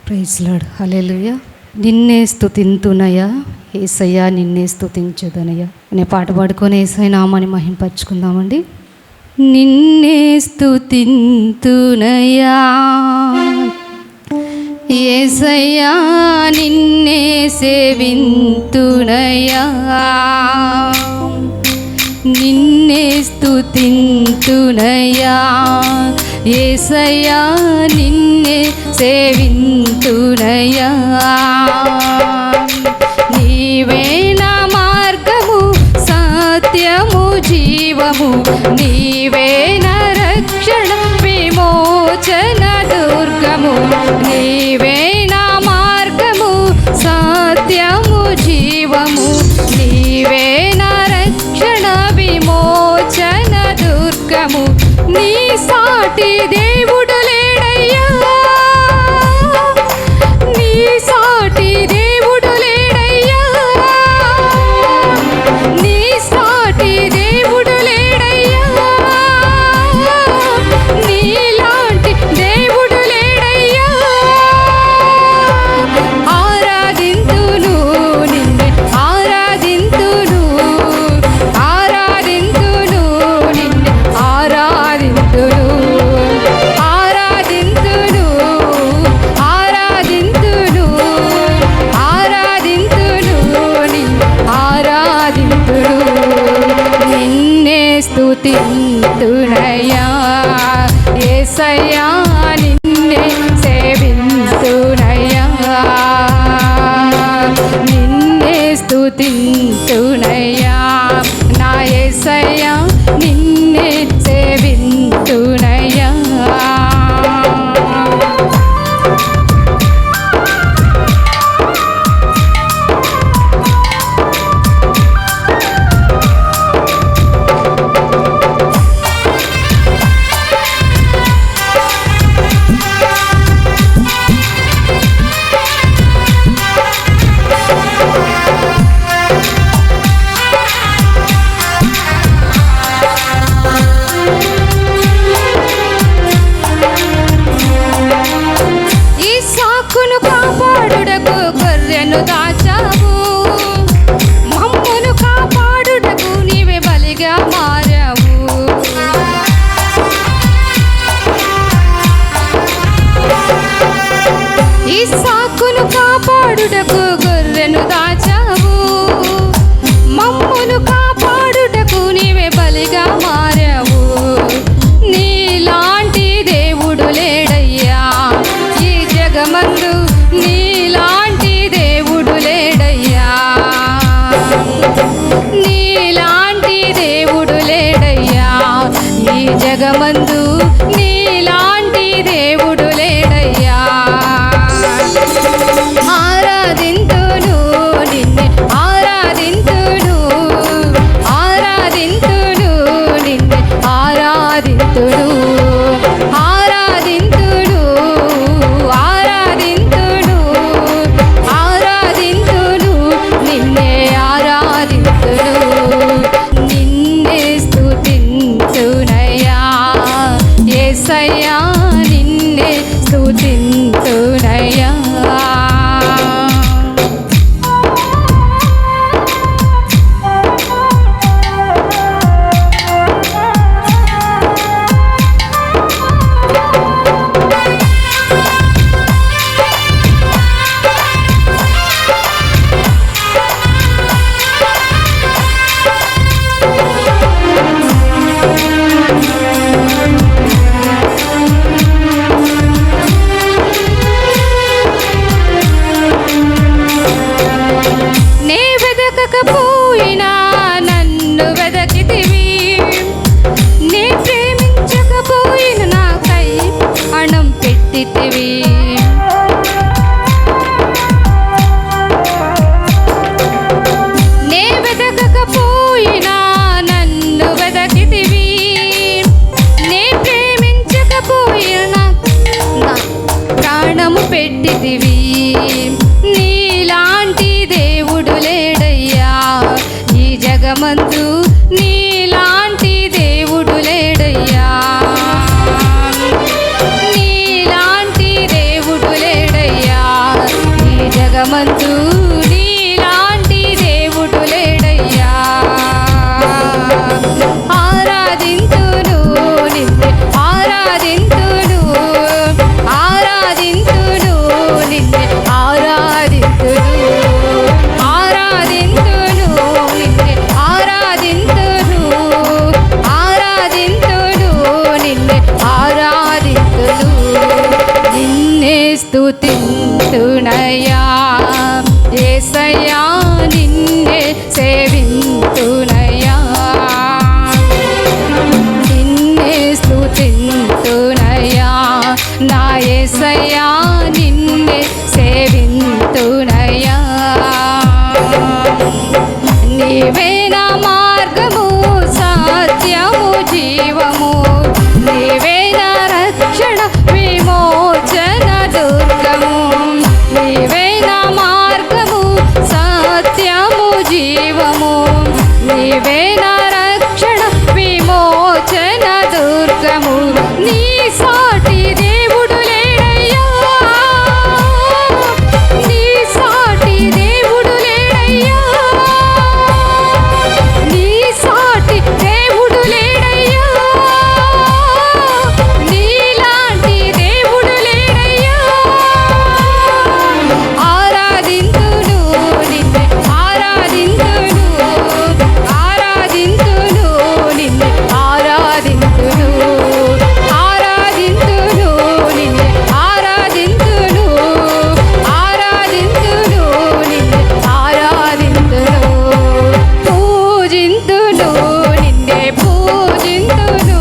Praise lord. హల్లెలూయా. నిన్నే స్తుతింతునయ్యా యేసయ్యా, నిన్నే స్తుతించుదనయ్యా అనే పాట పాడుకొని యేసయ్య నామాన్ని మహింపరచుకుందామండి. నిన్నే స్తుతింతునయ్యా యేసయ్యా, నిన్నే సేవింతునయ్యా, నిన్నే స్తుతింతునయ్యా యేసయ్యా, నిన్నే సేవింతునయ్యా. నీవే నా మార్గము, సత్యము, జీవము, నీవే నా రక్షణ, విమోచన దుర్గము. నీవే నా మార్గము, సత్యము, జీవము, నీవే నా రక్షణ, విమోచన దుర్గము. నీ సాటి దేవుడు లేడయ్యా, నీ సాటి దేవుడు లేడయ్యా, నీ సాటి దేవుడు లేడయ్యా, నీలాంటి దేవుడు లేడయ్యా. ఆరాధింతును నిన్నే, ఆరాధింతును, ఆరాధింతును నిన్నే, ఆరాధింతును, ఆరాధింతును, ఆరాధింతును, ఆరాధింతును నిన్నే, ఆరాధింతును. నిన్నే స్తుతింతునయ్యా యేసయ్యా, నిన్నే సేవింతునయ్యా, నిన్నే స్తుతింతునయ్యా నా యేసయ్యా, నిన్నే సేవింతునయ్యా. ఇస్సాకును కాపాడుటకు గొర్రెను దాచావు, మమ్మును కాపాడుటకు నీవే బలిగా మారావు. ఇస్సాకును కాపాడుటకు గొర్రెను దాచావు, మమ్మును కాపాడుటకు నీవే బలిగా మారావు. నీలాంటి దేవుడు లేడయ్యా ఈ జగమందు, నీలాంటి దేవుడు లేడయ్యా, నీలాంటి దేవుడు లేడయ్యా ఈ జగమందు, నీలాంటి దేవుడు లేడయ్యా. ఆరాధింతును నిన్నే, ఆరాధింతును, ఆరాధింతును నిన్నే, ఆరాధింతును, ఆరాధింతును, ఆరాధింతును, ఆరాధింతును నిన్నే, ఆరాధింతును. నిన్నే స్తుతింతునయ్యా యేసయ్యా, నిన్నే స్తుతింతునయ్యా. నే వెదకకపోయినా నన్ను వెదకితివి, నే ప్రేమించకపోయినా నాకై అణం పెట్టితివి. నే వెదకకపోయినా నన్ను వెదకితివి, నే ప్రేమించకపోయినా నా ప్రాణము పెట్టితివి. నీలాంటి దేవుడు లేడయ్యా ఈ జగమందు, నీలాంటి దేవుడు లేడయ్యా, నీలాంటి దేవుడు లేడయ్యా. లోకమందు నీలాంటి దేవుడు లేడయ్యా. ఆరాధింతును నిన్నే ఆరాధింతును, ఆరాధింతును నిన్నే ఆరాధింతును, ఆరాధింతును నిన్నే ఆరాధింతును, ఆరాధింతును నిన్నే ఆరాధింతును. నిన్నే స్తుతింతునయ్యా యేసయ్యా, నిన్నే సేవింతునయ్యా, నిన్నే స్తుతింతునయ్యా నా యేసయ్యా, నిన్నే సేవింతునయ్యా. నీవే నా మార్గము సత్యము జీవము, నీవే నా రక్షణ విమోచన దుర్గము, నీవే నా మార్గము సత్యము జీవము, నీవే నా రక్షణ విమోచన దుర్గము. నీ సాటి దేవుడు లేడయ్యా, నీ సాటి దేవుడు లేడయ్యా, నీ సాటి దేవుడు లేడయ్యా, నీలాంటి దేవుడు లేడయ్యా. ఆరాధింతును నిన్నే ఆరాధింతును, ఆరాధింతును నిన్నే ఆరాధింతును, ఆరాధింతును నిన్నే ఆరాధింతును, ఆరాధింతును నిన్నే ఆరాధింతును. పూజింతును నిన్నే పూజింతును,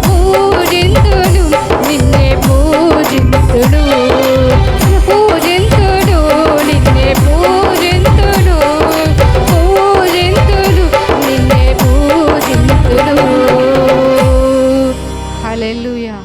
పూజింతును నిన్నే పూజింతును, పూజింతును నిన్నే పూజింతును, పూజింతును నిన్నే పూజింతును. హల్లెలూయా.